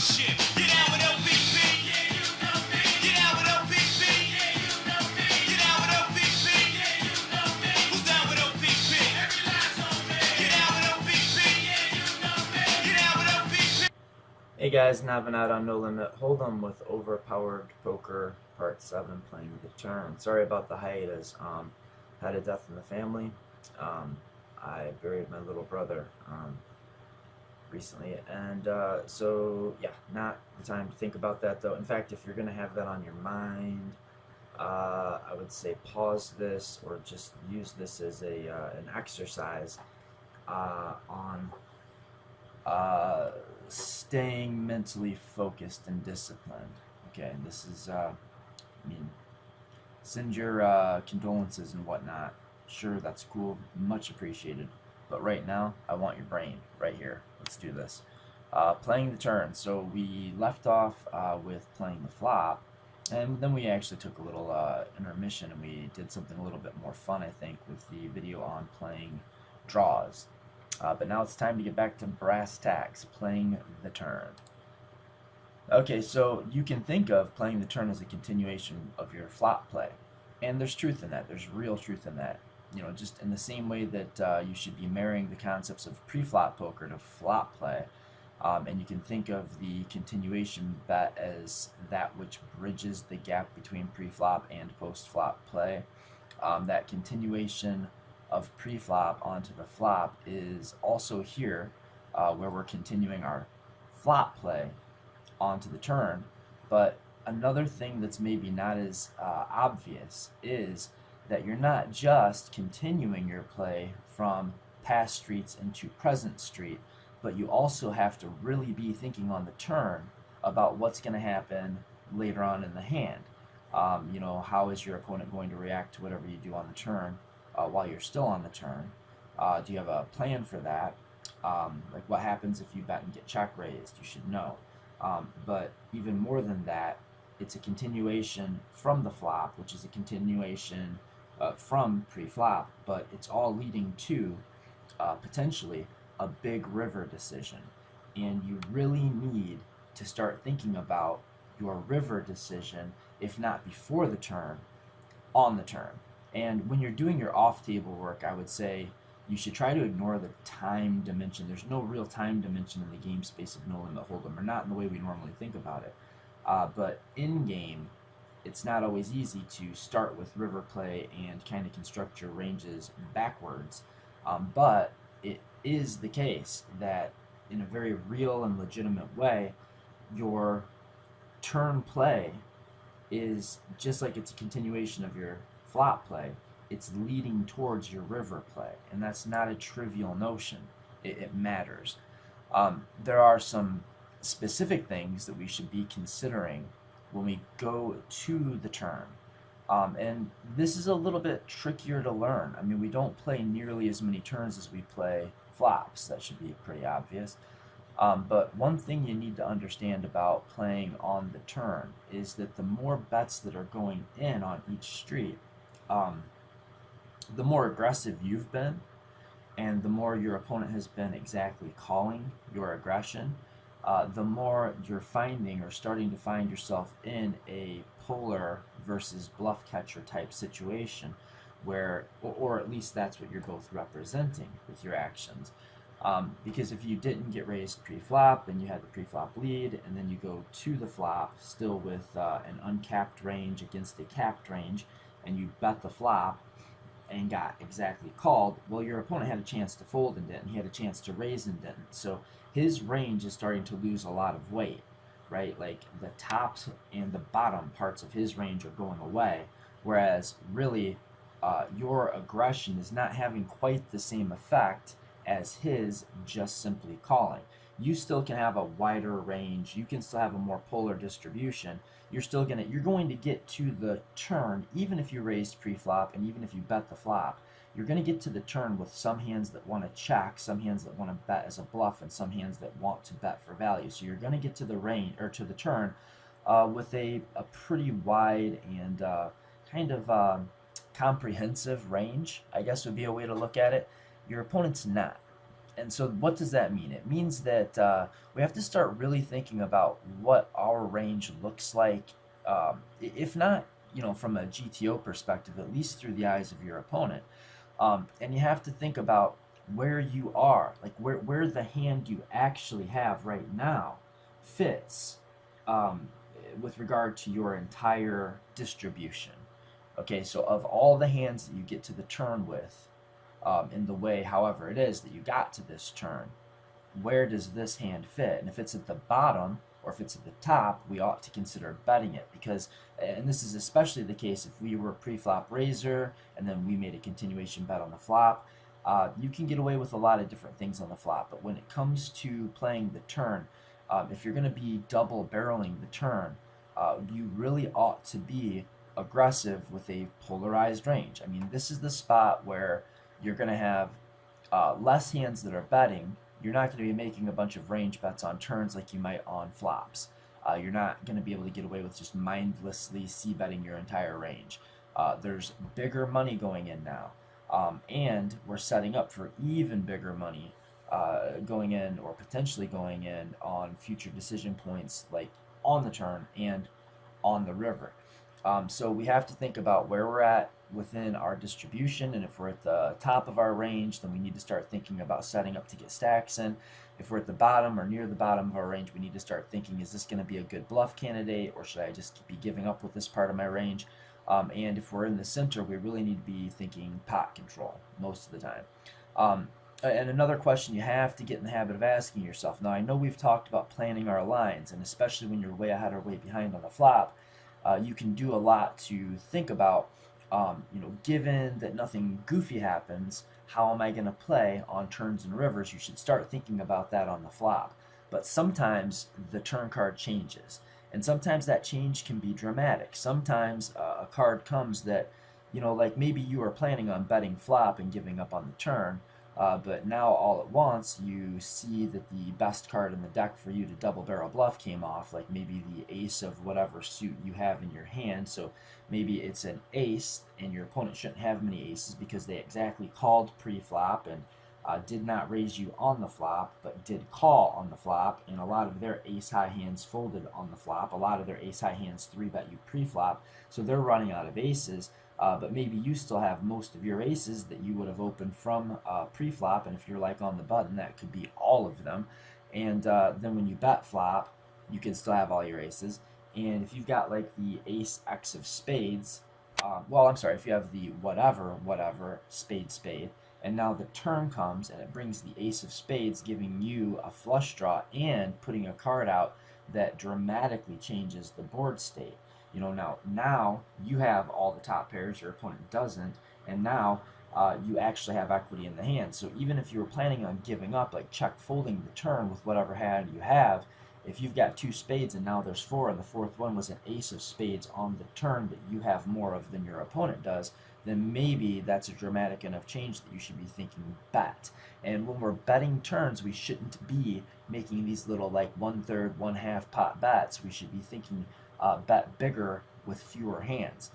shit. Get out with OPP. Yeah, you know me. Get out with OPP. Yeah, you know me. Get out with OPP. Yeah, you know me. Who's down with OPP? Every last on me. Get out with OPP. Yeah, you know me. Get out with OPP. Hey guys, Navonod on No Limit Hold'em with Overpowered Poker Part 7 playing the turn. Sorry about the hiatus. Had a death in the family. I buried my little brother recently, and so yeah, not the time to think about that though. In fact, if you're going to have that on your mind, I would say pause this or just use this as an exercise on staying mentally focused and disciplined. Okay, this is, I mean, send your condolences and whatnot. Sure, that's cool, much appreciated. But right now, I want your brain right here. Let's do this. Playing the turn. So we left off with playing the flop, and then we actually took a little intermission and we did something a little bit more fun, I think, with the video on playing draws. But now it's time to get back to brass tacks, playing the turn. Okay, so you can think of playing the turn as a continuation of your flop play. And there's truth in that. There's real truth in that. You know, just in the same way that you should be marrying the concepts of pre-flop poker to flop play. And you can think of the continuation bet as that which bridges the gap between pre-flop and post-flop play. That continuation of pre-flop onto the flop is also here where we're continuing our flop play onto the turn. But another thing that's maybe not as obvious is that you're not just continuing your play from past streets into present street, but you also have to really be thinking on the turn about what's going to happen later on in the hand. You know, how is your opponent going to react to whatever you do on the turn while you're still on the turn? Do you have a plan for that? Like what happens if you bet and get check raised? You should know. But even more than that, it's a continuation from the flop, which is a continuation from pre-flop, but it's all leading to potentially a big river decision. And you really need to start thinking about your river decision, if not before the turn, on the turn. And when you're doing your off-table work, I would say you should try to ignore the time dimension. There's no real time dimension in the game space of No Limit Hold'em, or not in the way we normally think about it. But in-game, it's not always easy to start with river play and kind of construct your ranges backwards. But it is the case that in a very real and legitimate way, your turn play is just like it's a continuation of your flop play. It's leading towards your river play, and that's not a trivial notion. It matters. There are some specific things that we should be considering when we go to the turn. And this is a little bit trickier to learn. I mean, we don't play nearly as many turns as we play flops. That should be pretty obvious. But one thing you need to understand about playing on the turn is that the more bets that are going in on each street, the more aggressive you've been, and the more your opponent has been exactly calling your aggression, the more you're finding or starting to find yourself in a polar versus bluff catcher type situation where, or at least that's what you're both representing with your actions. Because if you didn't get raised pre-flop and you had the pre-flop lead, and then you go to the flop still with an uncapped range against a capped range, and you bet the flop and got exactly called, well, your opponent had a chance to fold and didn't. He had a chance to raise and didn't. So his range is starting to lose a lot of weight, right? Like the tops and the bottom parts of his range are going away, whereas really your aggression is not having quite the same effect as his just simply calling. You still can have a wider range. You can still have a more polar distribution. You're going to get to the turn, even if you raised pre-flop and even if you bet the flop. You're going to get to the turn with some hands that want to check, some hands that want to bet as a bluff, and some hands that want to bet for value. So you're going to get to the range or to the turn with a pretty wide and kind of comprehensive range, I guess would be a way to look at it. Your opponent's not. And so what does that mean? It means that we have to start really thinking about what our range looks like, if not, from a GTO perspective, at least through the eyes of your opponent. And you have to think about where you are, like where the hand you actually have right now fits um, with regard to your entire distribution. Okay, so of all the hands that you get to the turn with, in the way, however it is that you got to this turn, where does this hand fit? And if it's at the bottom or if it's at the top, we ought to consider betting it, because, and this is especially the case if we were pre-flop raiser and then we made a continuation bet on the flop. You can get away with a lot of different things on the flop, but when it comes to playing the turn, if you're going to be double barreling the turn, you really ought to be aggressive with a polarized range. I mean, this is the spot where you're going to have less hands that are betting. You're not going to be making a bunch of range bets on turns like you might on flops. You're not going to be able to get away with just mindlessly c-betting your entire range. There's bigger money going in now, and we're setting up for even bigger money going in, or potentially going in, on future decision points like on the turn and on the river. So we have to think about where we're at within our distribution, and if we're at the top of our range, then we need to start thinking about setting up to get stacks in. If we're at the bottom or near the bottom of our range, we need to start thinking, is this going to be a good bluff candidate, or should I just be giving up with this part of my range? And if we're in the center, we really need to be thinking pot control most of the time. And another question you have to get in the habit of asking yourself, now I know we've talked about planning our lines, and especially when you're way ahead or way behind on the flop, you can do a lot to think about, given that nothing goofy happens, how am I going to play on turns and rivers? You should start thinking about that on the flop. But sometimes the turn card changes, and sometimes that change can be dramatic. Sometimes a card comes that, like maybe you are planning on betting flop and giving up on the turn, but now all at once you see that the best card in the deck for you to double barrel bluff came off, like maybe the ace of whatever suit you have in your hand. So maybe it's an ace, and your opponent shouldn't have many aces because they exactly called pre-flop and did not raise you on the flop, but did call on the flop, and a lot of their ace-high hands folded on the flop. A lot of their ace-high hands 3-bet you pre-flop, so they're running out of aces. But maybe you still have most of your aces that you would have opened from pre-flop, and if you're like on the button, that could be all of them. And then when you bet flop, you can still have all your aces. And if you've got like the ace X of spades, if you have the whatever, spade, and now the turn comes and it brings the ace of spades, giving you a flush draw and putting a card out that dramatically changes the board state. Now you have all the top pairs, your opponent doesn't, and now you actually have equity in the hand. So even if you were planning on giving up, like check folding the turn with whatever hand you have, if you've got 2 spades and now there's 4, and the fourth one was an ace of spades on the turn that you have more of than your opponent does, then maybe that's a dramatic enough change that you should be thinking bet. And when we're betting turns, we shouldn't be making these little like 1/3, 1/2 pot bets. We should be thinking bet bigger with fewer hands.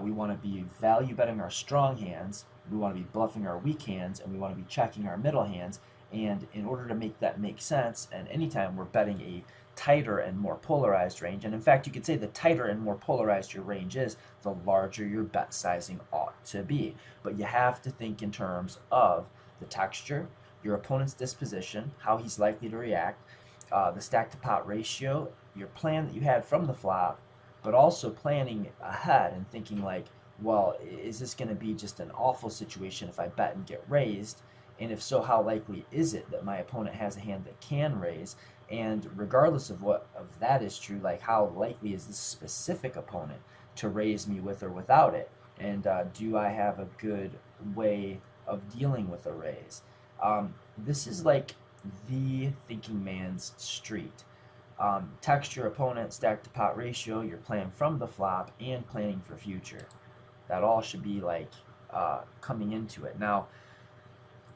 We want to be value betting our strong hands, we want to be bluffing our weak hands, and we want to be checking our middle hands. And in order to make that make sense, and anytime we're betting a tighter and more polarized range, and in fact you could say the tighter and more polarized your range is, the larger your bet sizing ought to be. But you have to think in terms of the texture, your opponent's disposition, how he's likely to react, the stack to pot ratio, your plan that you had from the flop, but also planning ahead and thinking like, well, is this going to be just an awful situation if I bet and get raised? And if so, how likely is it that my opponent has a hand that can raise? And regardless of what of that is true, like how likely is this specific opponent to raise me with or without it? And do I have a good way of dealing with a raise? This is like the thinking man's street. Texture, opponent, stack to pot ratio, your plan from the flop, and planning for future. That all should be like coming into it. Now,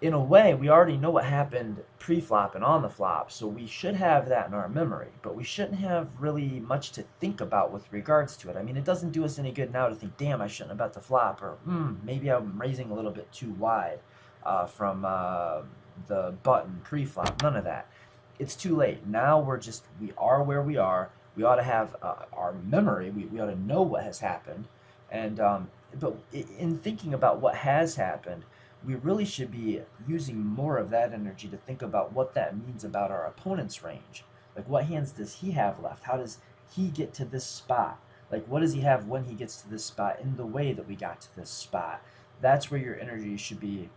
in a way, we already know what happened pre-flop and on the flop, so we should have that in our memory, but we shouldn't have really much to think about with regards to it. I mean, it doesn't do us any good now to think, damn, I shouldn't have bet the flop, or maybe I'm raising a little bit too wide. from the button pre-flop, none of that. It's too late. Now we are where we are. We ought to have our memory. We ought to know what has happened. And but in thinking about what has happened, we really should be using more of that energy to think about what that means about our opponent's range. Like, what hands does he have left? How does he get to this spot? Like, what does he have when he gets to this spot in the way that we got to this spot? That's where your energy should be,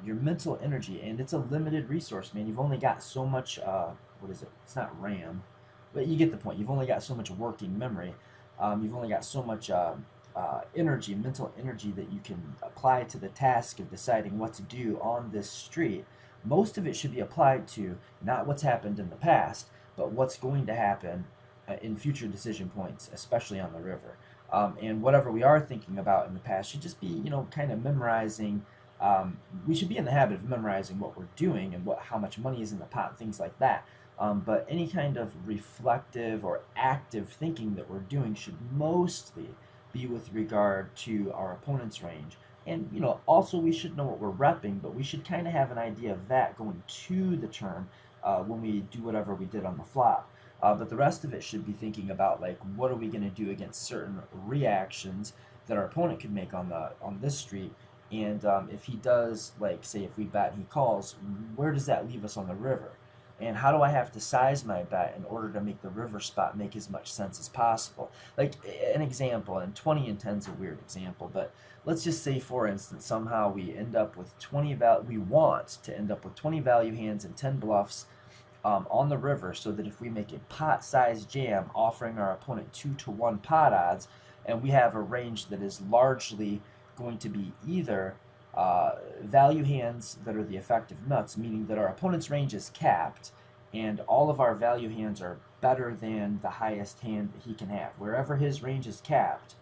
your mental energy. And it's a limited resource, man. You've only got so much, what is it? It's not RAM, but you get the point. You've only got so much working memory. You've only got so much energy, mental energy that you can apply to the task of deciding what to do on this street. Most of it should be applied to not what's happened in the past, but what's going to happen in future decision points, especially on the river. And whatever we are thinking about in the past should just be, kind of memorizing. We should be in the habit of memorizing what we're doing and how much money is in the pot, things like that. But any kind of reflective or active thinking that we're doing should mostly be with regard to our opponent's range. And also we should know what we're repping, but we should kind of have an idea of that going to the turn when we do whatever we did on the flop. But the rest of it should be thinking about, like, what are we going to do against certain reactions that our opponent could make on this street. And if he does, like, say if we bet and he calls, where does that leave us on the river? And how do I have to size my bet in order to make the river spot make as much sense as possible? Like, an example, and 20 and 10 is a weird example, but let's just say, for instance, somehow we end up with we want to end up with 20 value hands and 10 bluffs on the river, so that if we make a pot-sized jam offering our opponent 2-to-1 pot odds, and we have a range that is largely going to be either value hands that are the effective nuts, meaning that our opponent's range is capped, and all of our value hands are better than the highest hand that he can have. Wherever his range is capped,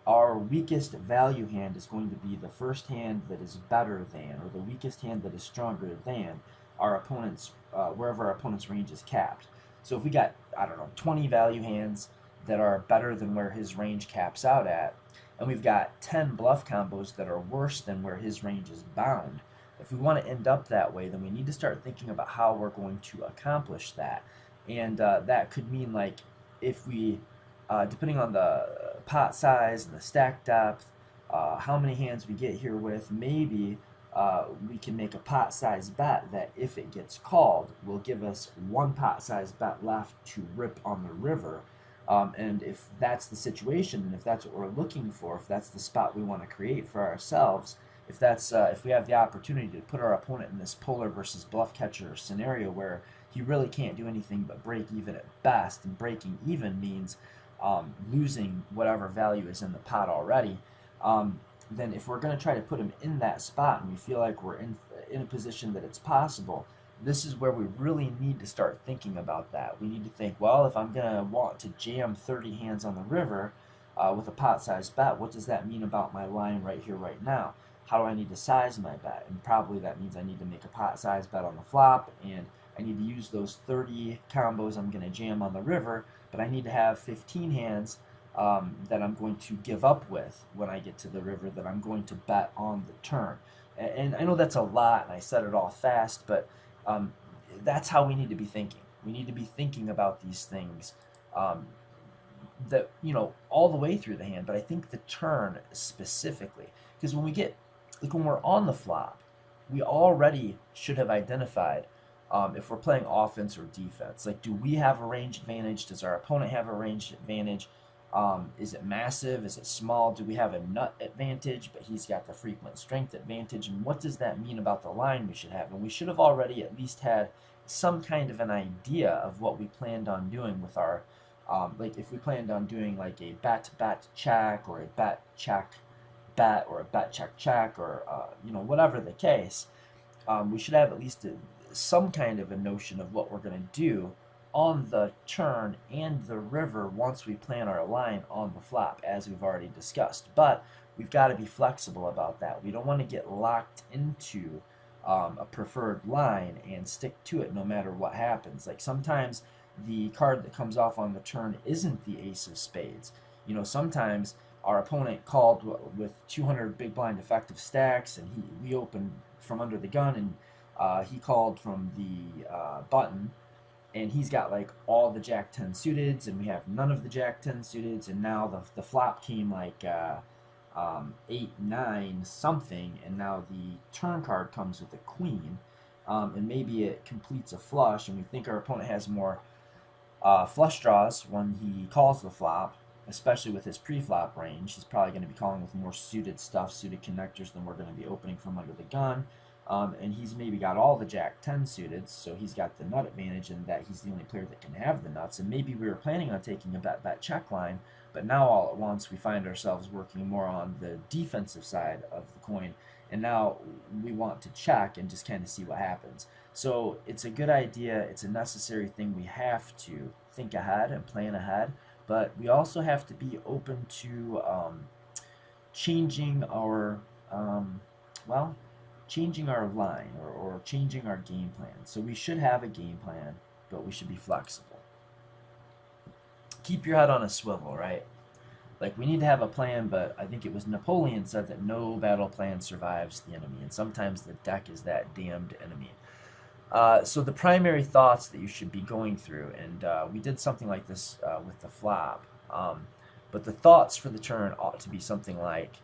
our weakest value hand is going to be the first hand that is better than, or the weakest hand that is stronger than our opponent's, wherever our opponent's range is capped. So if we got, I don't know, 20 value hands that are better than where his range caps out at, and we've got 10 bluff combos that are worse than where his range is bound. If we want to end up that way, then we need to start thinking about how we're going to accomplish that. And that could mean, like, if we, depending on the pot size and the stack depth, how many hands we get here with, maybe we can make a pot size bet that if it gets called will give us one pot size bet left to rip on the river. And if that's the situation, and if that's what we're looking for, if that's the spot we want to create for ourselves, if we have the opportunity to put our opponent in this polar versus bluff catcher scenario where he really can't do anything but break even at best, and breaking even means losing whatever value is in the pot already, then if we're going to try to put him in that spot and we feel like we're in a position that it's possible, this is where we really need to start thinking about that. We need to think, well, if I'm going to want to jam 30 hands on the river with a pot-sized bet, what does that mean about my line right here, right now? How do I need to size my bet? And probably that means I need to make a pot-sized bet on the flop, and I need to use those 30 combos I'm going to jam on the river, but I need to have 15 hands that I'm going to give up with when I get to the river, that I'm going to bet on the turn. And I know that's a lot, and I said it all fast, but that's how we need to be thinking. We need to be thinking about these things that, all the way through the hand, but I think the turn specifically. Because when we're on the flop, we already should have identified if we're playing offense or defense. Like, do we have a range advantage? Does our opponent have a range advantage? Is it massive? Is it small? Do we have a nut advantage, but he's got the frequent strength advantage? And what does that mean about the line we should have? And we should have already at least had some kind of an idea of what we planned on doing with our, like, if we planned on doing like a bet check, or a bet check bet, or a bet check check, or whatever the case, we should have at least some kind of a notion of what we're going to do on the turn and the river once we plan our line on the flop, as we've already discussed. But we've got to be flexible about that. We don't want to get locked into a preferred line and stick to it no matter what happens. Like, sometimes the card that comes off on the turn isn't the ace of spades. Sometimes our opponent called with 200 big blind effective stacks, and we opened from under the gun, and he called from the button, and he's got like all the Jack 10 suiteds, and we have none of the Jack 10 suiteds, and now the flop came like 8, 9 something, and now the turn card comes with a queen, and maybe it completes a flush, and we think our opponent has more flush draws when he calls the flop, especially with his pre-flop range. He's probably going to be calling with more suited stuff, suited connectors than we're going to be opening from under the gun. And he's maybe got all the Jack 10 suited, so he's got the nut advantage in that he's the only player that can have the nuts. And maybe we were planning on taking a bet check line, but now all at once we find ourselves working more on the defensive side of the coin, and now we want to check and just kind of see what happens. So it's a good idea, it's a necessary thing. We have to think ahead and plan ahead, but we also have to be open to changing our changing our line, or changing our game plan. So we should have a game plan, but we should be flexible. Keep your head on a swivel, right? Like, we need to have a plan, but I think it was Napoleon said that no battle plan survives the enemy, and sometimes the deck is that damned enemy. So the primary thoughts that you should be going through, and we did something like this with the flop, but the thoughts for the turn ought to be something like,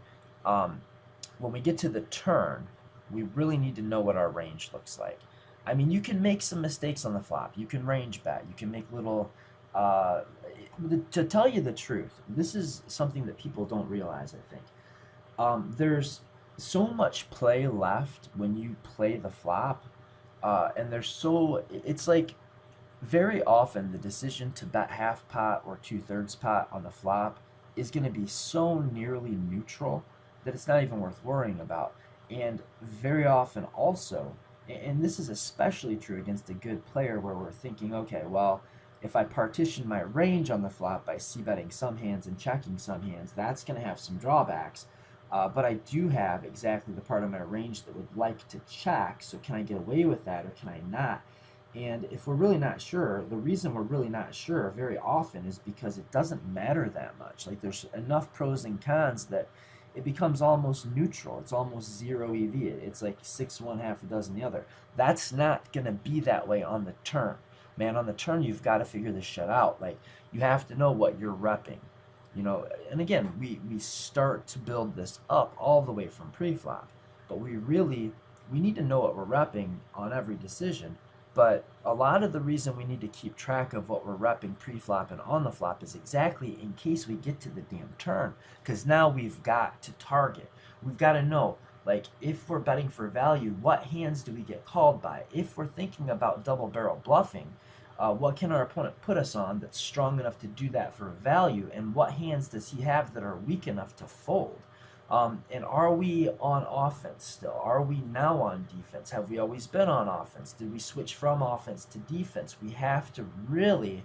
when we get to the turn, we really need to know what our range looks like. I mean, you can make some mistakes on the flop. You can range bet. You can make little... to tell you the truth, this is something that people don't realize, I think. There's so much play left when you play the flop, and it's like, very often the decision to bet half pot or 2/3 pot on the flop is going to be so nearly neutral that it's not even worth worrying about. And very often also, and this is especially true against a good player, where we're thinking, okay, well, if I partition my range on the flop by c-betting some hands and checking some hands, that's going to have some drawbacks. But I do have exactly the part of my range that would like to check, so can I get away with that or can I not? And if we're really not sure, the reason we're really not sure very often is because it doesn't matter that much. Like, there's enough pros and cons that it becomes almost neutral. It's almost zero EV. It's like 6 one, half a dozen the other. That's not going to be that way on the turn. Man, on the turn, you've got to figure this shit out. Like, you have to know what you're repping. You know, and again, we start to build this up all the way from pre-flop, but we need to know what we're repping on every decision. But a lot of the reason we need to keep track of what we're repping pre-flop and on the flop is exactly in case we get to the damn turn, because now we've got to target. We've got to know, like, if we're betting for value, what hands do we get called by? If we're thinking about double barrel bluffing, what can our opponent put us on that's strong enough to do that for value, and what hands does he have that are weak enough to fold? And are we on offense still? Are we now on defense? Have we always been on offense? Did we switch from offense to defense? We have to really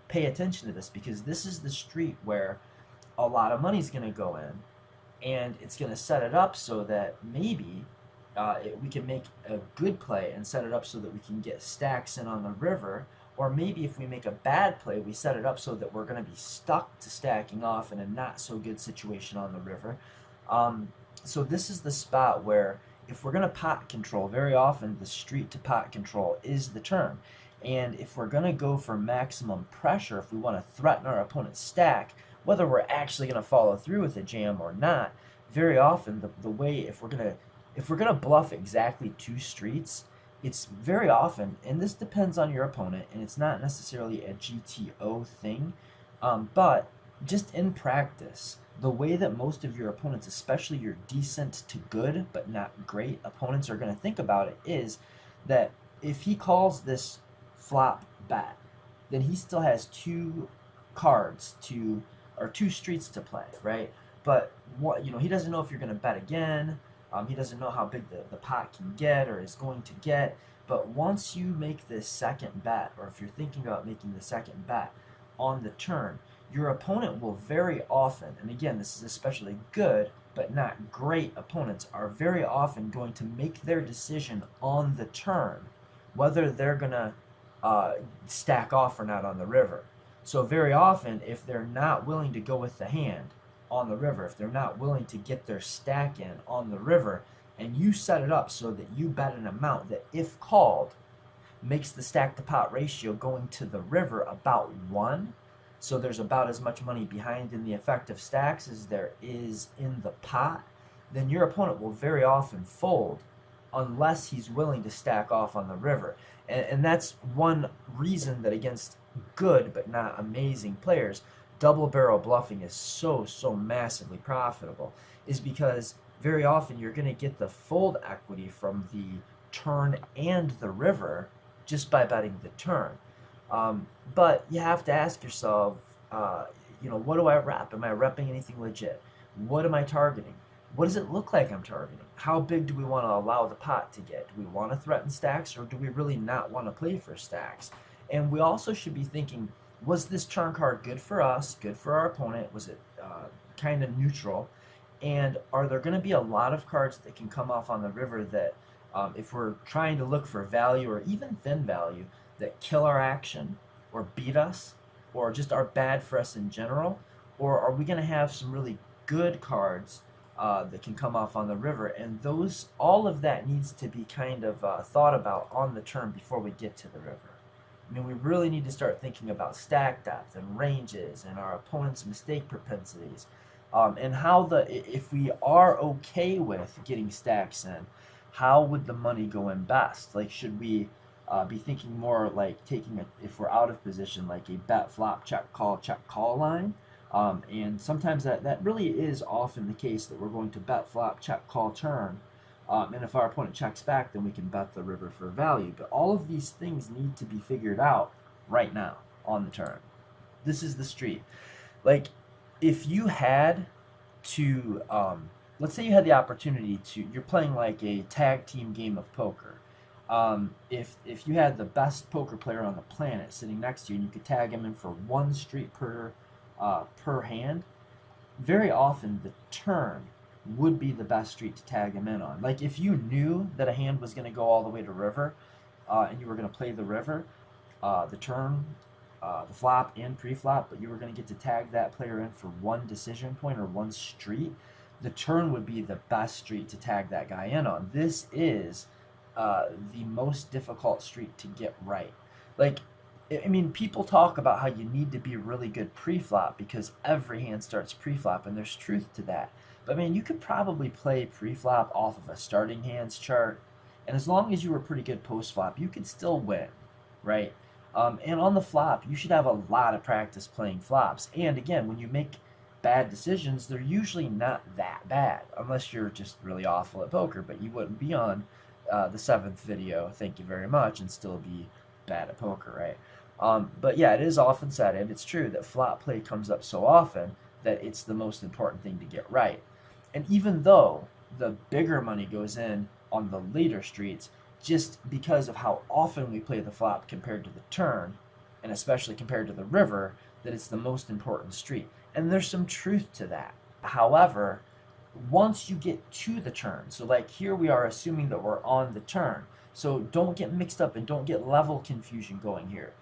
pay attention to this, because this is the street where a lot of money's going to go in, and it's going to set it up so that maybe we can make a good play and set it up so that we can get stacks in on the river. Or maybe if we make a bad play, we set it up so that we're going to be stuck to stacking off in a not so good situation on the river. So this is the spot where, if we're going to pot control, very often the street to pot control is the turn. And if we're going to go for maximum pressure, if we want to threaten our opponent's stack, whether we're actually going to follow through with a jam or not, very often the way, if we're going to bluff exactly 2 streets, it's very often, and this depends on your opponent, and it's not necessarily a GTO thing, but just in practice, the way that most of your opponents, especially your decent to good but not great opponents, are going to think about it is that if he calls this flop bet, then he still has 2 cards or 2 streets to play, right? But he doesn't know if you're going to bet again. He doesn't know how big the pot can get or is going to get. But once you make this second bet, or if you're thinking about making the second bet on the turn, your opponent will very often, and again, this is especially good but not great opponents, are very often going to make their decision on the turn whether they're going to stack off or not on the river. So very often, if they're not willing to go with the hand on the river, if they're not willing to get their stack in on the river, and you set it up so that you bet an amount that, if called, makes the stack to pot ratio going to the river about 1. So there's about as much money behind in the effective stacks as there is in the pot, then your opponent will very often fold unless he's willing to stack off on the river. And that's one reason that against good but not amazing players, double barrel bluffing is so massively profitable, is because very often you're going to get the fold equity from the turn and the river just by betting the turn. But you have to ask yourself, what do I rep? Am I repping anything legit? What am I targeting? What does it look like I'm targeting? How big do we want to allow the pot to get? Do we want to threaten stacks, or do we really not want to play for stacks? And we also should be thinking, was this turn card good for us, good for our opponent? Was it kind of neutral? And are there going to be a lot of cards that can come off on the river that, if we're trying to look for value or even thin value, that kill our action or beat us or just are bad for us in general? Or are we going to have some really good cards that can come off on the river? And all of that needs to be kind of thought about on the turn before we get to the river. I mean, we really need to start thinking about stack depth and ranges and our opponent's mistake propensities, and how if we are okay with getting stacks in, how would the money go in best? Like, should we be thinking more like taking if we're out of position, like a bet flop check call line? And sometimes that really is often the case, that we're going to bet flop check call turn, and if our opponent checks back, then we can bet the river for value. But all of these things need to be figured out right now on the turn. This is the street. Like, if you had to, let's say you had the opportunity to, you're playing like a tag team game of poker. If you had the best poker player on the planet sitting next to you, and you could tag him in for 1 street per hand, very often the turn would be the best street to tag him in on. Like, if you knew that a hand was going to go all the way to river, and you were going to play the river, the turn, the flop and pre-flop, but you were going to get to tag that player in for 1 decision point or 1 street, the turn would be the best street to tag that guy in on. This is the most difficult street to get right. Like, I mean, people talk about how you need to be really good pre-flop because every hand starts pre-flop, and there's truth to that. But, man, you could probably play pre-flop off of a starting hands chart, and as long as you were pretty good post-flop, you could still win, right? And on the flop, you should have a lot of practice playing flops. And, again, when you make bad decisions, they're usually not that bad, unless you're just really awful at poker, but you wouldn't be on the 7th video, thank you very much, and still be bad at poker, right? But yeah, it is often said, and it's true, that flop play comes up so often that it's the most important thing to get right. And even though the bigger money goes in on the later streets, just because of how often we play the flop compared to the turn, and especially compared to the river, that it's the most important street. And there's some truth to that. However, once you get to the turn, so like here we are assuming that we're on the turn, so don't get mixed up and don't get level confusion going here.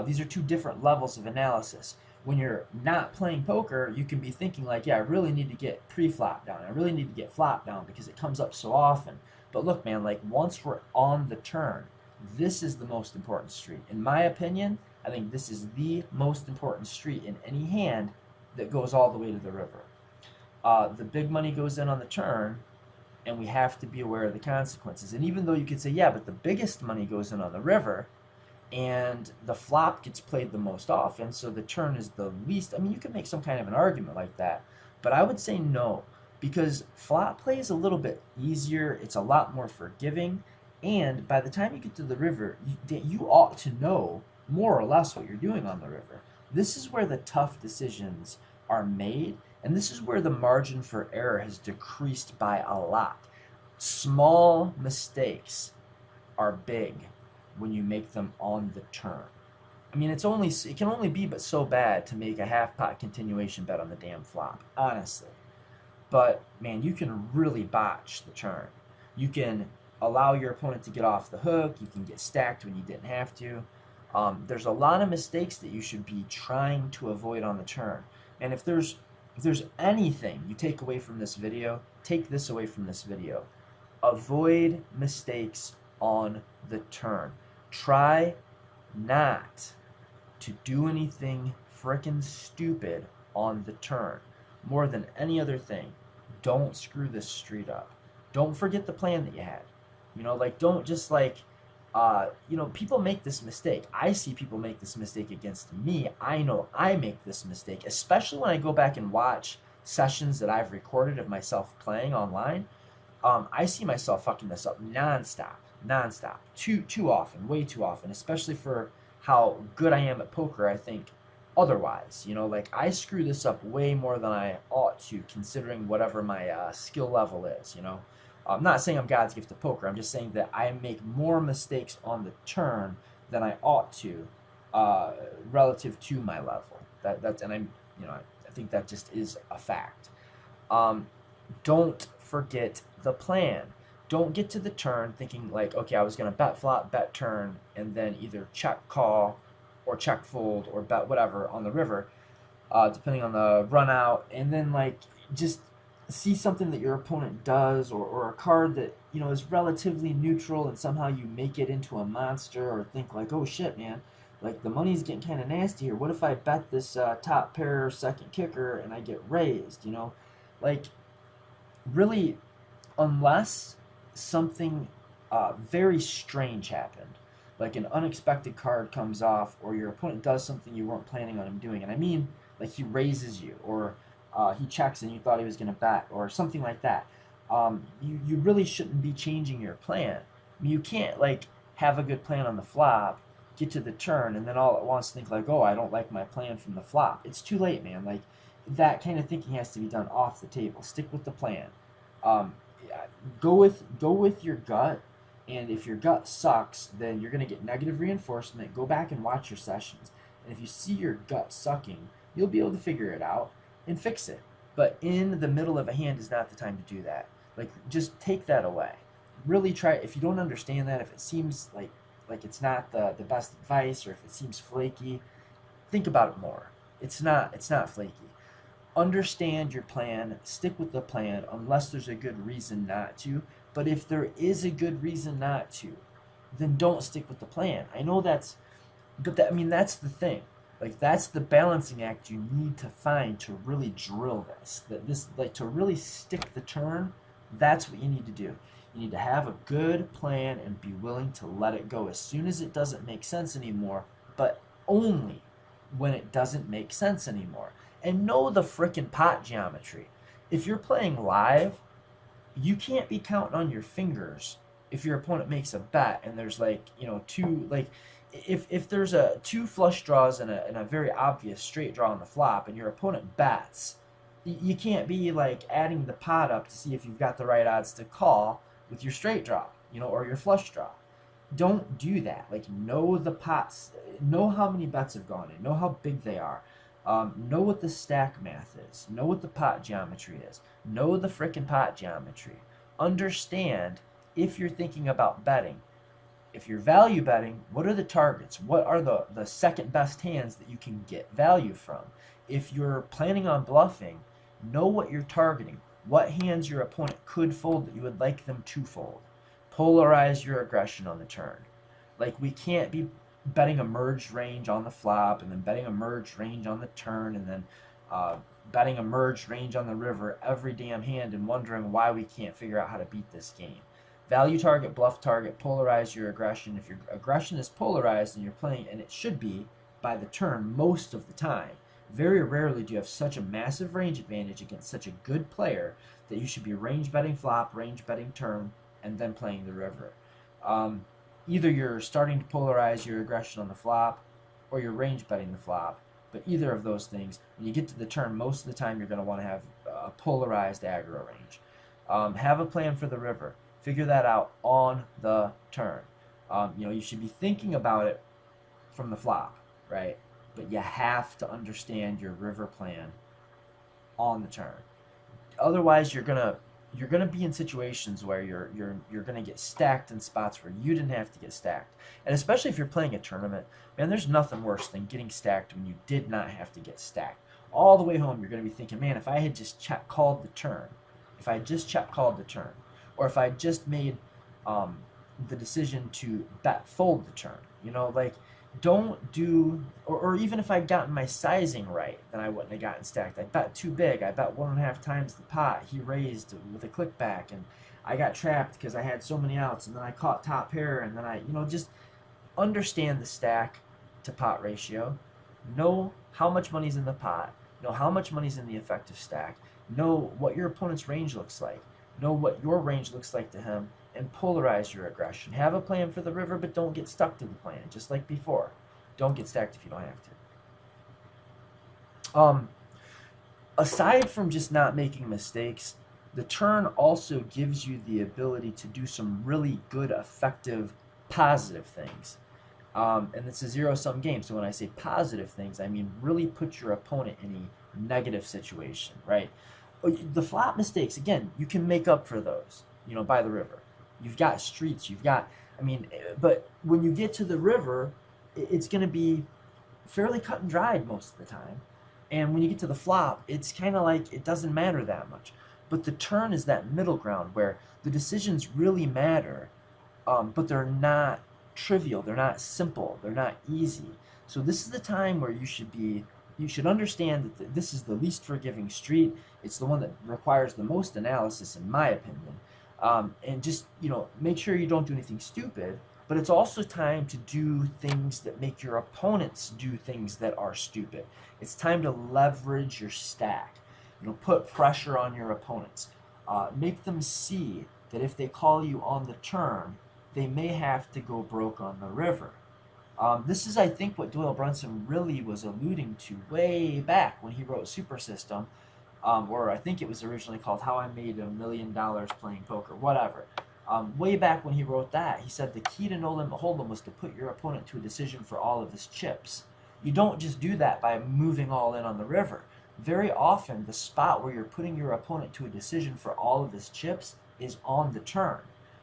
These are 2 different levels of analysis. When you're not playing poker, you can be thinking like, yeah, I really need to get pre-flop down. I really need to get flop down because it comes up so often. But look, man, like once we're on the turn, this is the most important street. In my opinion, I think this is the most important street in any hand that goes all the way to the river. The big money goes in on the turn, and we have to be aware of the consequences. And even though you could say, yeah, but the biggest money goes in on the river, and the flop gets played the most often, so the turn is the least. I mean, you could make some kind of an argument like that, but I would say no, because flop play is a little bit easier, it's a lot more forgiving, and by the time you get to the river, you ought to know more or less what you're doing on the river. This is where the tough decisions are made, and this is where the margin for error has decreased by a lot. Small mistakes are big when you make them on the turn. I mean, it can only be but so bad to make a half pot continuation bet on the damn flop, honestly. But man, you can really botch the turn. You can allow your opponent to get off the hook. You can get stacked when you didn't have to. There's a lot of mistakes that you should be trying to avoid on the turn. And if there's anything you take away from this video, take this away from this video. avoid mistakes on the turn. Try not to do anything frickin' stupid on the turn. More than any other thing, don't screw this street up. Don't forget the plan that you had. You know, like, don't just like, you know, people make this mistake. I see people make this mistake against me. I know I make this mistake, especially when I go back and watch sessions that I've recorded of myself playing online. I see myself fucking this up nonstop, too often, way too often, especially for how good I am at poker. I think otherwise, you know, like I screw this up way more than I ought to, considering whatever my skill level is. You know, I'm not saying I'm God's gift to poker. I'm just saying that I make more mistakes on the turn than I ought to, relative to my level. That's and I'm, you know, I think that just is a fact. Don't forget the plan. Don't get to the turn thinking like, okay, I was going to bet flop, bet turn, and then either check call or check fold or bet whatever on the river, depending on the run out, and then like just see something that your opponent does, or a card that, you know, is relatively neutral, and somehow you make it into a monster, or think like, oh shit, man, like the money's getting kind of nasty here. What if I bet this top pair second kicker and I get raised? You know, like really, unless something very strange happened, like an unexpected card comes off, or your opponent does something you weren't planning on him doing, and I mean like he raises you, or he checks and you thought he was going to bet, or something like that, you really shouldn't be changing your plan. I mean, you can't like have a good plan on the flop, get to the turn, and then all at once think like, oh, I don't like my plan from the flop. It's too late, man. Like that kind of thinking has to be done off the table. Stick with the plan. Yeah, go with your gut, and if your gut sucks, then you're gonna get negative reinforcement. Go back and watch your sessions, and if you see your gut sucking, you'll be able to figure it out and fix it. But in the middle of a hand is not the time to do that. Like, just take that away. Really try. If you don't understand that, if it seems like it's not the best advice, or if it seems flaky, think about it more. It's not flaky. Understand your plan, stick with the plan unless there's a good reason not to. But if there is a good reason not to, then don't stick with the plan. I know that's, but that, I mean, that's the thing. Like, that's the balancing act you need to find to really drill this. That this, like, to really stick the turn, that's what you need to do. You need to have a good plan and be willing to let it go as soon as it doesn't make sense anymore, but only when it doesn't make sense anymore. And know the frickin' pot geometry. If you're playing live, you can't be counting on your fingers if your opponent makes a bet and there's like, you know, two, like if there's two flush draws and a very obvious straight draw on the flop, and your opponent bets, you can't be like adding the pot up to see if you've got the right odds to call with your straight draw, you know, or your flush draw. Don't do that. Like, know the pots, know how many bets have gone in, know how big they are. Know what the stack math is. Know what the pot geometry is. Know the frickin' pot geometry. Understand if you're thinking about betting. If you're value betting, what are the targets? What are the second best hands that you can get value from? If you're planning on bluffing, know what you're targeting. What hands your opponent could fold that you would like them to fold. Polarize your aggression on the turn. Like, we can't be betting a merged range on the flop, and then betting a merged range on the turn, and then betting a merged range on the river every damn hand, and wondering why we can't figure out how to beat this game. Value target, bluff target, polarize your aggression. If your aggression is polarized and you're playing, and it should be by the turn most of the time, very rarely do you have such a massive range advantage against such a good player that you should be range betting flop, range betting turn, and then playing the river. Either you're starting to polarize your aggression on the flop, or you're range betting the flop. But either of those things, when you get to the turn, most of the time you're going to want to have a polarized aggro range. Have a plan for the river. Figure that out on the turn. You know, you should be thinking about it from the flop, right? But you have to understand your river plan on the turn. Otherwise, you're gonna be in situations where you're gonna get stacked in spots where you didn't have to get stacked. And especially if you're playing a tournament, man, there's nothing worse than getting stacked when you did not have to get stacked. All the way home, you're gonna be thinking, man, if I had just check called the turn, or if I just made the decision to bet fold the turn. You know, like, don't do, or even if I'd gotten my sizing right, then I wouldn't have gotten stacked. I bet too big. I bet 1.5 times the pot. He raised with a click back, and I got trapped because I had so many outs, and then I caught top pair, and then just understand the stack to pot ratio. Know how much money's in the pot. Know how much money's in the effective stack. Know what your opponent's range looks like. Know what your range looks like to him, and polarize your aggression. Have a plan for the river, but don't get stuck to the plan, just like before. Don't get stacked if you don't have to. Aside from just not making mistakes, the turn also gives you the ability to do some really good, effective, positive things. And it's a zero-sum game, so when I say positive things, I mean really put your opponent in a negative situation, right? The flop mistakes, again, you can make up for those, by the river. You've got streets, but when you get to the river, it's going to be fairly cut and dried most of the time. And when you get to the flop, it's kind of like it doesn't matter that much. But the turn is that middle ground where the decisions really matter, but they're not trivial, they're not simple, they're not easy. So this is the time where you should understand that this is the least forgiving street. It's the one that requires the most analysis, in my opinion. And just, make sure you don't do anything stupid, but it's also time to do things that make your opponents do things that are stupid. It's time to leverage your stack. Put pressure on your opponents. Make them see that if they call you on the turn, they may have to go broke on the river. This is, I think, what Doyle Brunson really was alluding to way back when he wrote Super System, or I think it was originally called How I Made $1 Million Playing Poker, whatever. Way back when he wrote that, he said the key to No Limit Hold'em was to put your opponent to a decision for all of his chips. You don't just do that by moving all in on the river. Very often, the spot where you're putting your opponent to a decision for all of his chips is on the turn.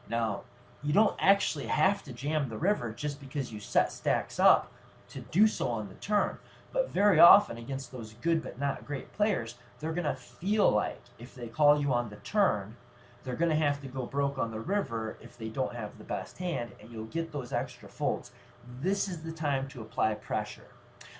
Now, you don't actually have to jam the river just because you set stacks up to do so on the turn. But very often, against those good but not great players, they're going to feel like if they call you on the turn, they're going to have to go broke on the river if they don't have the best hand, and you'll get those extra folds. This is the time to apply pressure.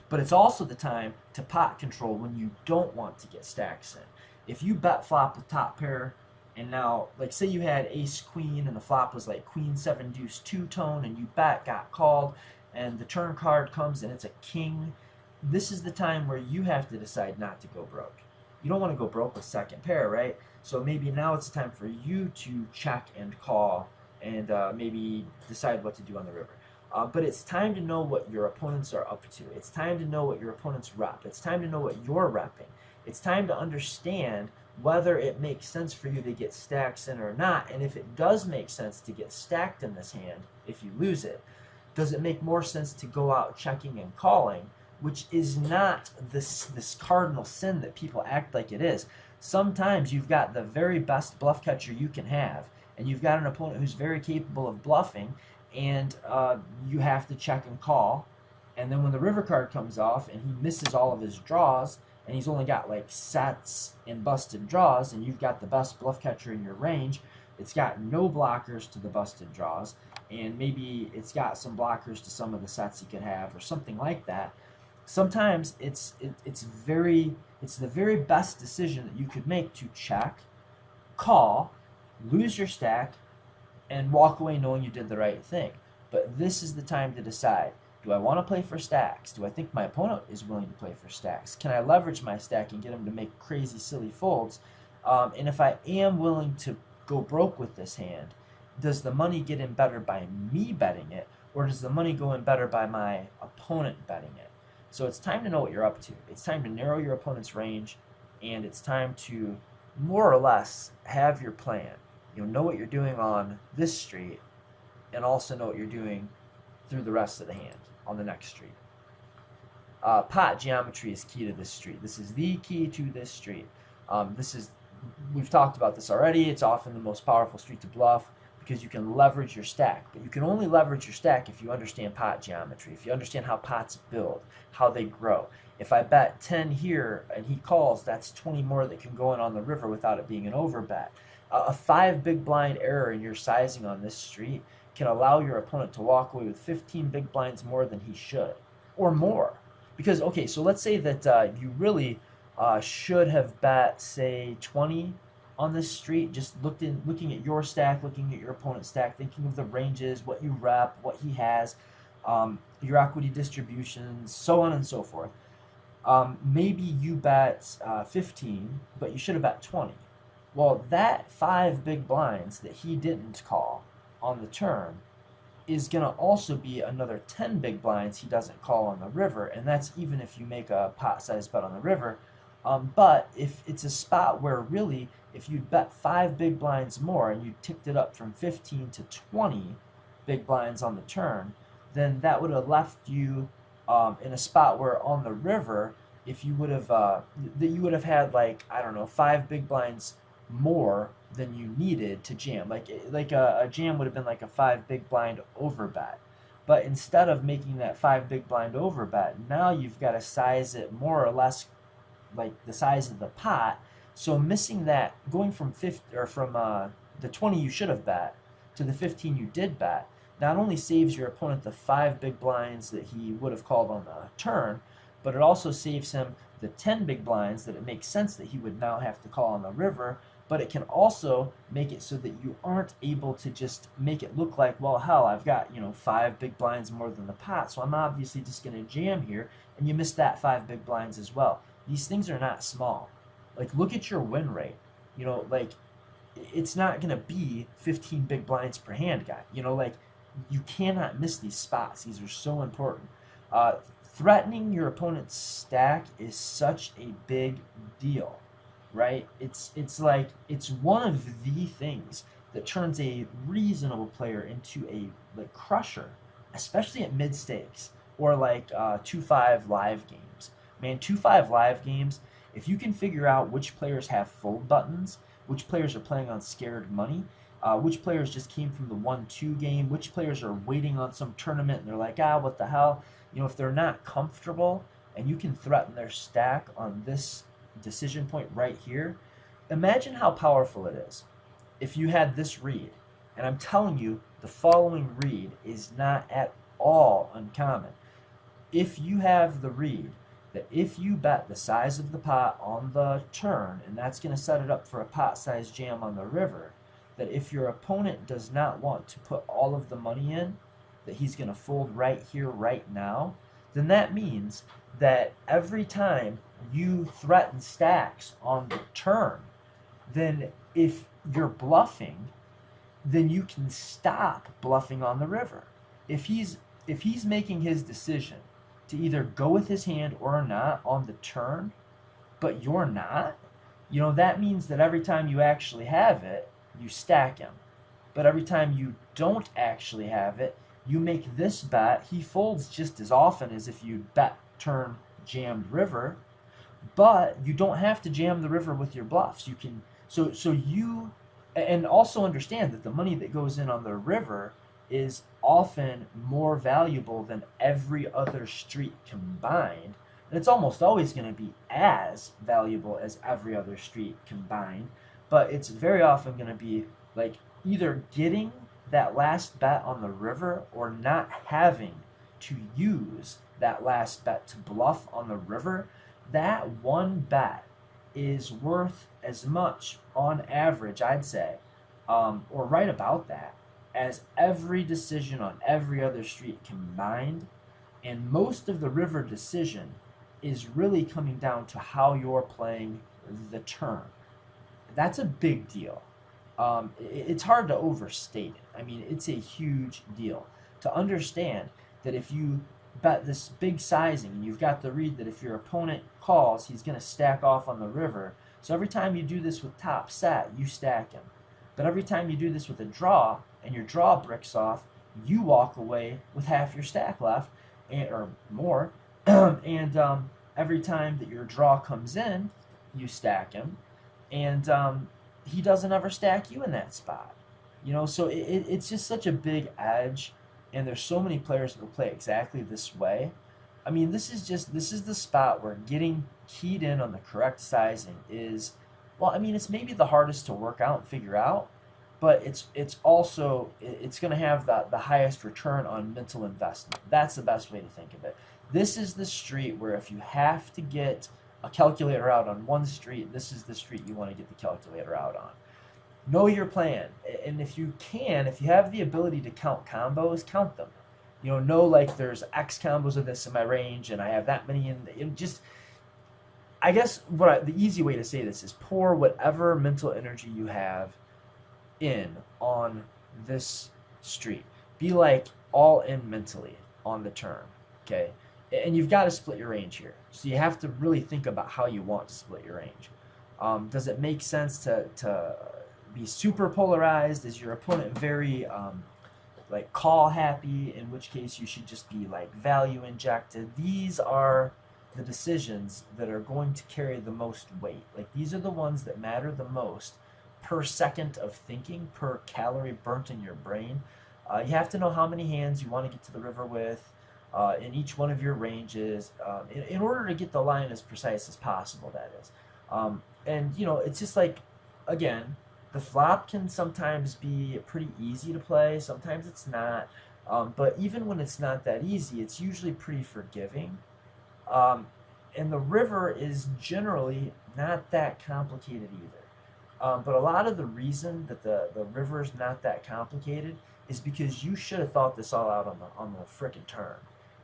But it's also the time to pot control when you don't want to get stacks in. If you bet flop with top pair, and now, like, say you had ace queen and the flop was like queen 7 deuce 2-tone, and you bet, got called, and the turn card comes and it's a king, this is the time where you have to decide not to go broke. You don't want to go broke with second pair, right? So maybe now it's time for you to check and call and maybe decide what to do on the river. But it's time to know what your opponents are up to. It's time to know what your opponents rep. It's time to know what you're repping. It's time to understand whether it makes sense for you to get stacks in or not. And if it does make sense to get stacked in this hand, if you lose it, does it make more sense to go out checking and calling, which is not this cardinal sin that people act like it is. Sometimes you've got the very best bluff catcher you can have, and you've got an opponent who's very capable of bluffing, and you have to check and call. And then when the river card comes off and he misses all of his draws, and he's only got like sets and busted draws, and you've got the best bluff catcher in your range, it's got no blockers to the busted draws, and maybe it's got some blockers to some of the sets he could have, or something like that. Sometimes it's the very best decision that you could make to check, call, lose your stack, and walk away knowing you did the right thing. But this is the time to decide. Do I want to play for stacks? Do I think my opponent is willing to play for stacks? Can I leverage my stack and get him to make crazy, silly folds? And if I am willing to go broke with this hand, does the money get in better by me betting it, or does the money go in better by my opponent betting it? So it's time to know what you're up to. It's time to narrow your opponent's range, and it's time to more or less have your plan. Know what you're doing on this street, and also know what you're doing through the rest of the hand on the next street. Pot geometry is key to this street. This is the key to this street. We've talked about this already. It's often the most powerful street to bluff because you can leverage your stack. But you can only leverage your stack if you understand pot geometry, if you understand how pots build, how they grow. If I bet 10 here and he calls, that's 20 more that can go in on the river without it being an overbet. A 5 big blind error in your sizing on this street can allow your opponent to walk away with 15 big blinds more than he should, or more. Because, okay, so let's say that you really should have bet, say, 20 on this street, just looking at your stack, looking at your opponent's stack, thinking of the ranges, what you rep, what he has, your equity distributions, so on and so forth. Maybe you bet 15, but you should have bet 20. Well, that 5 big blinds that he didn't call on the turn is going to also be another 10 big blinds he doesn't call on the river, and that's even if you make a pot size bet on the river. But if it's a spot where really, if you bet 5 big blinds more and you ticked it up from 15 to 20 big blinds on the turn, then that would have left you in a spot where on the river, if you would have that you would have had, like, I don't know, 5 big blinds more than you needed to jam. Like a jam would have been like a 5 big blind over bet. But instead of making that 5 big blind over bet, now you've got to size it more or less like the size of the pot. So missing that, going from 50 or from the 20 you should have bet to the 15 you did bet, not only saves your opponent the 5 big blinds that he would have called on the turn, but it also saves him the 10 big blinds that it makes sense that he would now have to call on the river. But it can also make it so that you aren't able to just make it look like, well, hell, I've got, 5 big blinds more than the pot, so I'm obviously just going to jam here, and you miss that 5 big blinds as well. These things are not small. Like, look at your win rate. Like, it's not going to be 15 big blinds per hand, guy. Like, you cannot miss these spots. These are so important. Threatening your opponent's stack is such a big deal. Right? It's one of the things that turns a reasonable player into a crusher, especially at mid stakes or 2-5 live games. Man, 2-5 live games, if you can figure out which players have fold buttons, which players are playing on scared money, which players just came from the 1-2 game, which players are waiting on some tournament and they're like, what the hell? If they're not comfortable and you can threaten their stack on this decision point right here, imagine how powerful it is if you had this read. And I'm telling you, the following read is not at all uncommon. If you have the read that if you bet the size of the pot on the turn, and that's going to set it up for a pot size jam on the river, that if your opponent does not want to put all of the money in, that he's going to fold right here, right now, then that means that every time you threaten stacks on the turn, then if you're bluffing, then you can stop bluffing on the river. If he's making his decision to either go with his hand or not on the turn, but you're not, that means that every time you actually have it, you stack him. But every time you don't actually have it, you make this bet, he folds just as often as if you bet turn jammed river, but you don't have to jam the river with your bluffs. You can and also understand that the money that goes in on the river is often more valuable than every other street combined. And it's almost always going to be as valuable as every other street combined, but it's very often going to be like either getting that last bet on the river or not having to use that last bet to bluff on the river. That one bet is worth as much on average, I'd say, or right about that, as every decision on every other street combined. And most of the river decision is really coming down to how you're playing the turn. That's a big deal. It's hard to overstate it. I mean, it's a huge deal to understand that if you bet this big sizing and you've got the read that if your opponent calls, he's going to stack off on the river. So every time you do this with top set, you stack him. But every time you do this with a draw and your draw bricks off, you walk away with half your stack left or more. And every time that your draw comes in, you stack him. And he doesn't ever stack you in that spot. So it's just such a big edge, and there's so many players that will play exactly this way. I mean, this is the spot where getting keyed in on the correct sizing is Well, I mean, it's maybe the hardest to work out and figure out, but it's also it's going to have the highest return on mental investment. That's the best way to think of it. This is the street where if you have to get a calculator out on one street, this is the street you want to get the calculator out on. Know your plan, and if you can, if you have the ability to count combos, count them. You know like there's X combos of this in my range, and I have that many in just. I guess the easy way to say this is pour whatever mental energy you have in on this street. Be like all in mentally on the turn, okay? And you've got to split your range here. So you have to really think about how you want to split your range. Does it make sense to be super polarized? Is your opponent very like call happy, in which case you should just be like value injected? These are the decisions that are going to carry the most weight. Like these are the ones that matter the most per second of thinking, per calorie burnt in your brain. You have to know how many hands you want to get to the river with in each one of your ranges in order to get the line as precise as possible, that is. And you know, it's just like, again, the flop can sometimes be pretty easy to play, sometimes it's not. But even when it's not that easy, it's usually pretty forgiving. And the river is generally not that complicated either. But a lot of the reason that the river is not that complicated is because you should have thought this all out on the frickin' turn.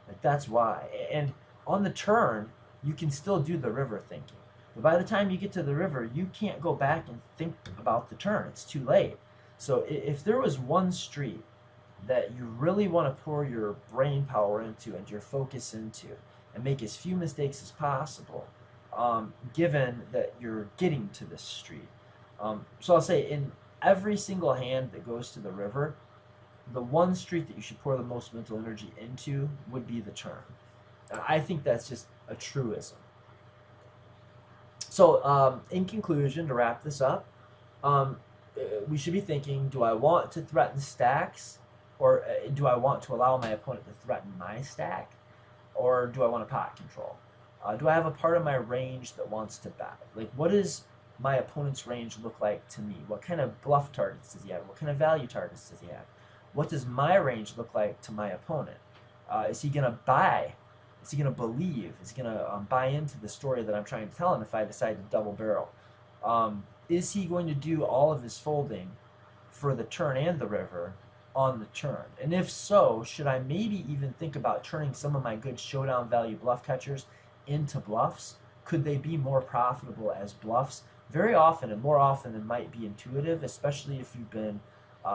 Like that's why. And on the turn, you can still do the river thinking. But by the time you get to the river, you can't go back and think about the turn. It's too late. So if there was one street that you really want to pour your brain power into and your focus into and make as few mistakes as possible, given that you're getting to this street. So I'll say in every single hand that goes to the river, the one street that you should pour the most mental energy into would be the turn. I think that's just a truism. So in conclusion, to wrap this up, we should be thinking, do I want to threaten stacks, or do I want to allow my opponent to threaten my stack, or do I want to pot control? Do I have a part of my range that wants to bet? Like, what does my opponent's range look like to me? What kind of bluff targets does he have? What kind of value targets does he have? What does my range look like to my opponent? Is he going to buy? Is he going to believe? Is he going to buy into the story that I'm trying to tell him if I decide to double barrel? Is he going to do all of his folding for the turn and the river on the turn? And if so, should I maybe even think about turning some of my good showdown value bluff catchers into bluffs? Could they be more profitable as bluffs? Very often, and more often than might be intuitive, especially if you've been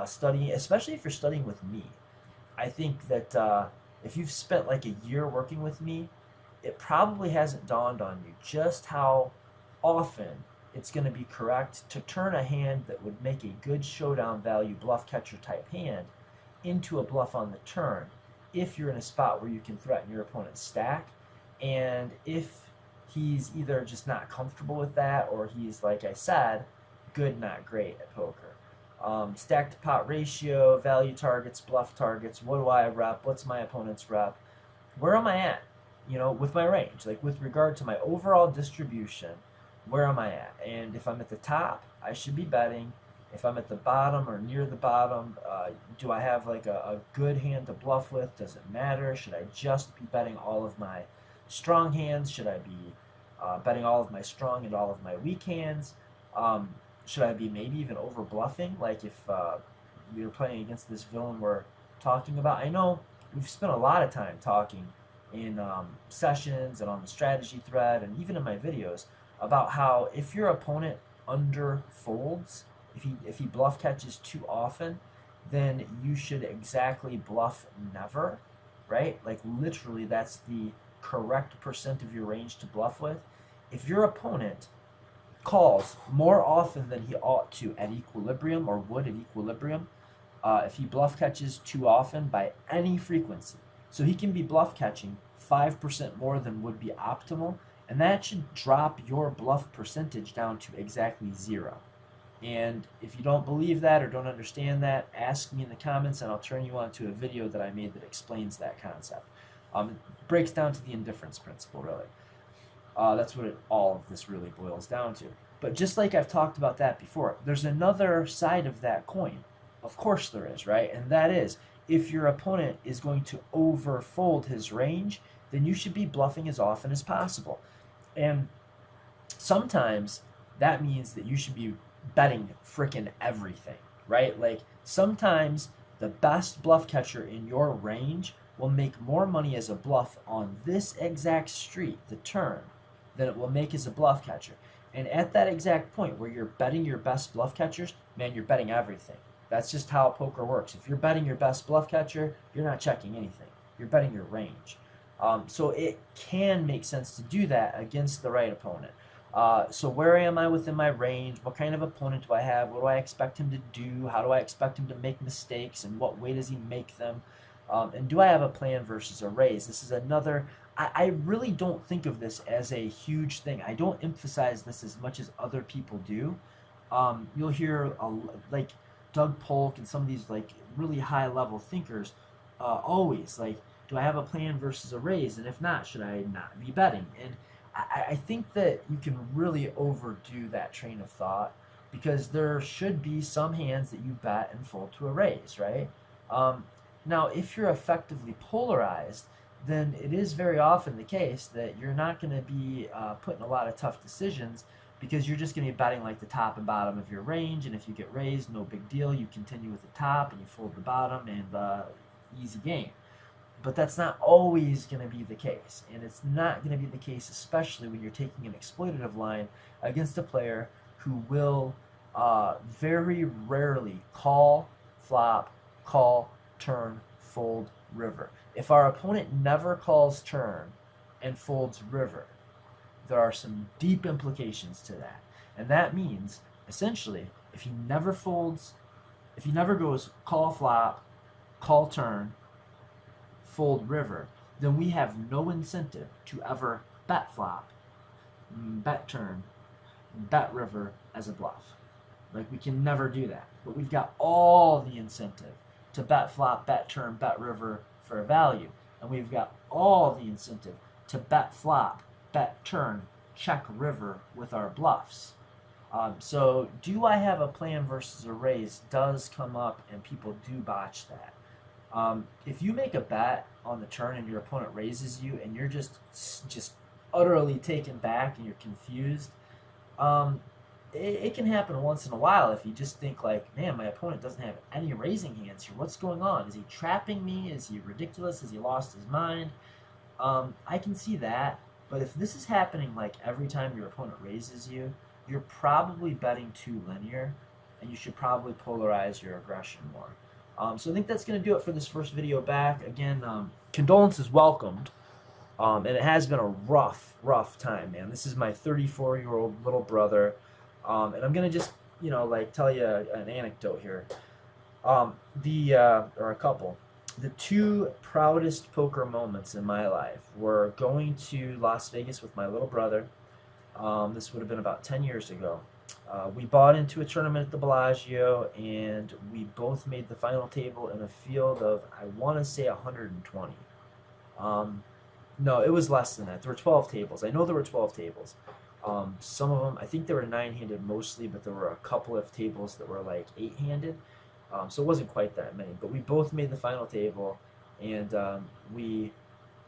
studying, especially if you're studying with me. I think that if you've spent like a year working with me, it probably hasn't dawned on you just how often it's going to be correct to turn a hand that would make a good showdown value bluff catcher type hand into a bluff on the turn if you're in a spot where you can threaten your opponent's stack, and if he's either just not comfortable with that, or he's, like I said, good, not great at poker. Stack to pot ratio, value targets, bluff targets, what do I rep, what's my opponent's rep, where am I at, with my range, like with regard to my overall distribution, where am I at? And if I'm at the top, I should be betting. If I'm at the bottom or near the bottom, do I have like a good hand to bluff with? Does it matter? Should I just be betting all of my strong hands? Should I be betting all of my strong and all of my weak hands? Should I be maybe even over bluffing? Like if we were playing against this villain we're talking about. I know we've spent a lot of time talking in sessions and on the strategy thread and even in my videos about how if your opponent underfolds, if he bluff catches too often, then you should exactly bluff never, right? Like literally that's the correct percent of your range to bluff with. If your opponent calls more often than he ought to at equilibrium, or would at equilibrium, if he bluff catches too often by any frequency, so he can be bluff catching 5% more than would be optimal, and that should drop your bluff percentage down to exactly 0. And if you don't believe that or don't understand that, ask me in the comments and I'll turn you on to a video that I made that explains that concept. It breaks down to the indifference principle, really. That's what all of this really boils down to. But just like I've talked about that before, there's another side of that coin. Of course there is, right? And that is, if your opponent is going to overfold his range, then you should be bluffing as often as possible. And sometimes that means that you should be betting freaking everything, right? Like sometimes the best bluff catcher in your range will make more money as a bluff on this exact street, the turn, than it will make as a bluff catcher. And at that exact point where you're betting your best bluff catchers, man, you're betting everything. That's just how poker works. If you're betting your best bluff catcher, you're not checking anything. You're betting your range. So it can make sense to do that against the right opponent. So where am I within my range? What kind of opponent do I have? What do I expect him to do? How do I expect him to make mistakes? And what way does he make them? And do I have a plan versus a raise? This is another. I really don't think of this as a huge thing. I don't emphasize this as much as other people do. You'll hear like Doug Polk and some of these like really high level thinkers always like, do I have a plan versus a raise? And if not, should I not be betting? And I think that you can really overdo that train of thought because there should be some hands that you bet and fold to a raise, right? Now, if you're effectively polarized, then it is very often the case that you're not going to be put in a lot of tough decisions because you're just going to be betting like the top and bottom of your range, and if you get raised, no big deal. You continue with the top and you fold the bottom, and easy game. But that's not always going to be the case, and it's not going to be the case especially when you're taking an exploitative line against a player who will very rarely call, flop, call, turn, fold, river. If our opponent never calls turn and folds river, there are some deep implications to that. And that means, essentially, if he never folds, if he never goes call flop, call turn, fold river, then we have no incentive to ever bet flop, bet turn, bet river as a bluff. Like, we can never do that. But we've got all the incentive to bet flop, bet turn, bet river for a value. And we've got all the incentive to bet flop, bet turn, check river with our bluffs. So do I have a plan versus a raise does come up, and people do botch that. If you make a bet on the turn and your opponent raises you and you're just utterly taken back and you're confused, it can happen once in a while if you just think like, man, my opponent doesn't have any raising hands here. What's going on? Is he trapping me? Is he ridiculous? Has he lost his mind? I can see that, but if this is happening like every time your opponent raises you, you're probably betting too linear, and you should probably polarize your aggression more. So I think that's going to do it for this first video back. Again, condolences welcomed. And it has been a rough time, man. This is my 34-year-old little brother. And I'm going to just, like tell you an anecdote here. Or a couple. The two proudest poker moments in my life were going to Las Vegas with my little brother. This would have been about 10 years ago. We bought into a tournament at the Bellagio, and we both made the final table in a field of, I want to say, 120. No, it was less than that. There were 12 tables. I know there were 12 tables. Some of them, I think they were 9-handed mostly, but there were a couple of tables that were like 8-handed. So it wasn't quite that many. But we both made the final table, and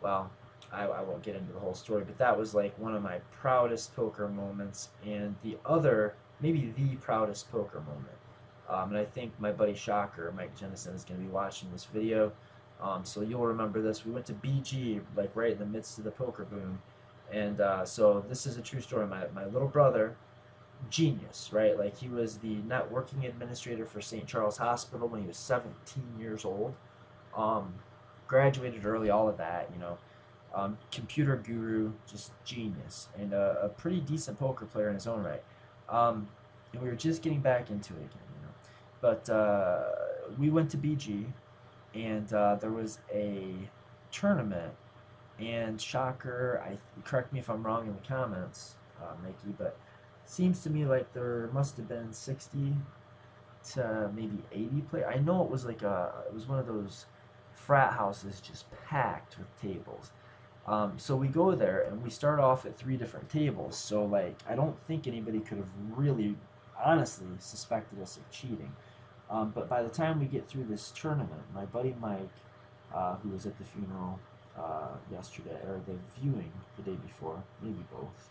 well, I won't get into the whole story, but that was like one of my proudest poker moments, and the other, maybe the proudest poker moment. And I think my buddy Shocker, Mike Jennison, is going to be watching this video, so you'll remember this. We went to BG, like right in the midst of the poker boom, and so this is a true story. My little brother, genius, right? Like, he was the networking administrator for St. Charles Hospital when he was 17 years old. Graduated early, all of that, computer guru, just genius, and a pretty decent poker player in his own right. And we were just getting back into it again, But we went to BG, and there was a tournament, and Shocker, correct me if I'm wrong in the comments, Mikey, but seems to me like there must have been 60 to maybe 80 players. I know it was like it was one of those frat houses just packed with tables. So we go there and we start off at 3 different tables. So like I don't think anybody could have really honestly suspected us of cheating. But by the time we get through this tournament, my buddy Mike, who was at the funeral yesterday, or the viewing the day before, maybe both,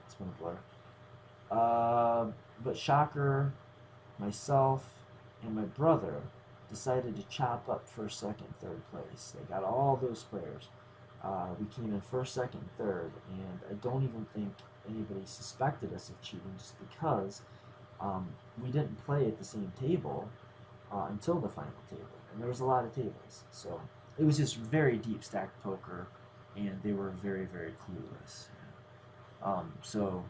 it's been a blur. But shocker, myself, and my brother decided to chop up first, second, third place. They got all those players. We came in first, second, third, and I don't even think anybody suspected us of cheating just because we didn't play at the same table until the final table, and there was a lot of tables. So it was just very deep stacked poker, and they were very, very clueless. So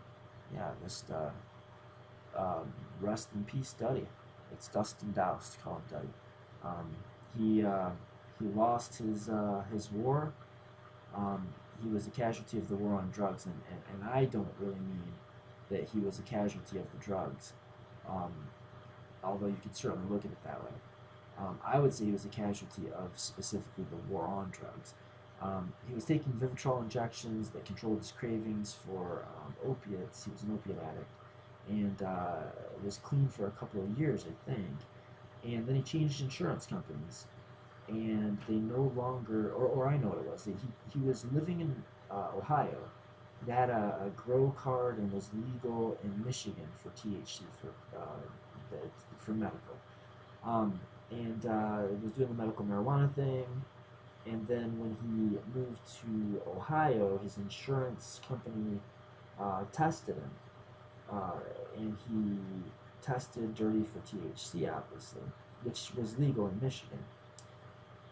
yeah, just rest in peace, Dutty. It's dust and doused. Call him Dutty. He lost his war. He was a casualty of the war on drugs, and I don't really mean that he was a casualty of the drugs, although you could certainly look at it that way. I would say he was a casualty of specifically the war on drugs. He was taking Vivitrol injections that controlled his cravings for opiates. He was an opiate addict, and was clean for a couple of years, I think. And then he changed insurance companies, and they no longer, or I know what it was. He was living in Ohio. He had a grow card and was legal in Michigan for THC for medical. And was doing the medical marijuana thing. And then when he moved to Ohio, his insurance company tested him, and he tested dirty for THC, obviously, which was legal in Michigan.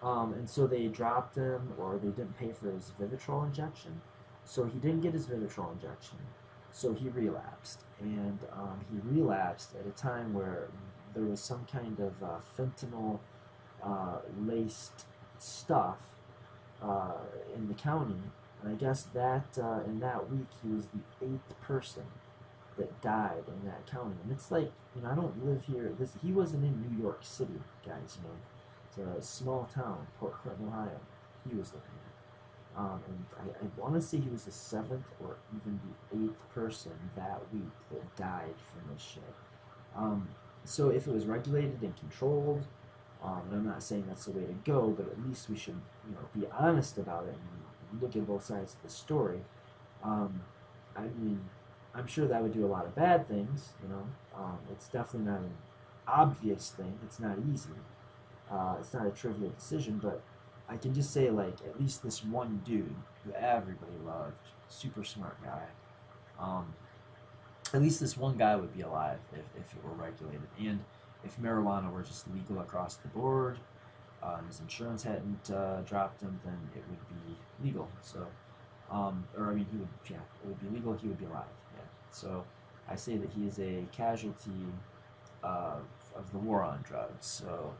And so they dropped him, or they didn't pay for his Vivitrol injection. So he didn't get his Vivitrol injection. So he relapsed. And he relapsed at a time where there was some kind of fentanyl laced stuff in the county. And I guess that in that week he was the 8th person that died in that county. And it's like, I don't live here. He wasn't in New York City, guys, It's a small town, Port Clinton, Ohio. He was living there. And I want to say he was the 7th or even the 8th person that week that died from this shit. So if it was regulated and controlled, and I'm not saying that's the way to go, but at least we should, be honest about it and look at both sides of the story. I mean, I'm sure that would do a lot of bad things, It's definitely not an obvious thing. It's not easy. It's not a trivial decision, but I can just say, like, at least this one dude who everybody loved, super smart guy, at least this one guy would be alive if it were regulated. And if marijuana were just legal across the board, and his insurance hadn't dropped him, then it would be legal. So, it would be legal, he would be alive. Yeah. So I say that he is a casualty of the war on drugs. So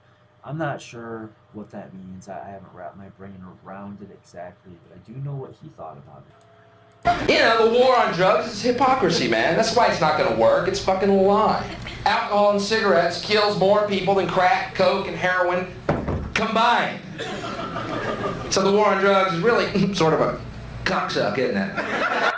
I'm not sure what that means. I haven't wrapped my brain around it exactly, but I do know what he thought about it. The war on drugs is hypocrisy, man. That's why it's not going to work. It's fucking a lie. Alcohol and cigarettes kills more people than crack, coke, and heroin combined. So the war on drugs is really sort of a cocksuck, isn't it?